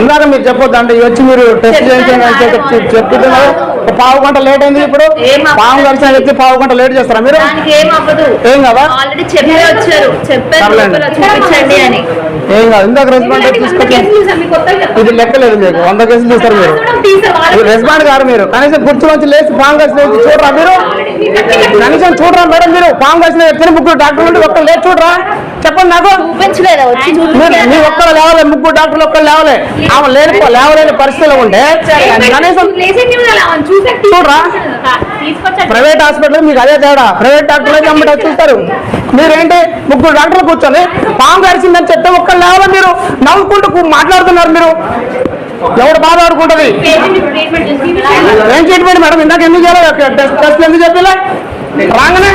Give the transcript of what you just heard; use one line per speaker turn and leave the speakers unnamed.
ఇందాక మీరు చెప్పొద్దు అంటే వచ్చి మీరు టెస్ట్ చేయించండి అని చెప్తున్నారు. పావు గంట లేట్ అయింది. ఇప్పుడు పాము కలిసిన వ్యక్తి పావు గంట లేట్ చేస్తారా మీరు? ఏం కదా ఏం కాదు. ఇందాక రెస్పాండ్ తీసుకొచ్చి ఇది లెక్కలేదు మీకు. 100 కేసులు చూస్తారు మీరు. రెస్పాండ్ గారు మీరు కనీసం కుర్చీలోంచి లేచి పాము కలిసిన వ్యక్తి చూడరా మీరు? కనీసం చూడరా మేడం మీరు? పాము కలిసిన వ్యక్తిని 3 డాక్టర్లు ఉంటే ఒక్కరు లేచి చూడరా? చెప్పండి నాకు. మీ ఒక్కరు లేవలే, 3 డాక్టర్లు ఒక్కరు లేవలే. ఆమె లేవలేని పరిస్థితిలో ఉంటే కనీసం చూడరా? ప్రైవేట్ హాస్పిటల్ మీకు అదే తేడా. ప్రైవేట్ డాక్టర్లు అయితే అమ్మట చూస్తారు. మీరేంటి 3 డాక్టర్లు కూర్చొని పాము కరిచిందని చెప్తే ఒక్కరు లేవాలి. మీరు నవ్వుకుంటూ మాట్లాడుతున్నారు. మీరు ఎవరు బాధ ఆడుకుంటుంది? ఏం ట్రీట్మెంట్ మేడం? ఇందాక ఎందుకు చేయాలి? టెస్ట్లు ఎందుకు చెప్పలే రాగానే?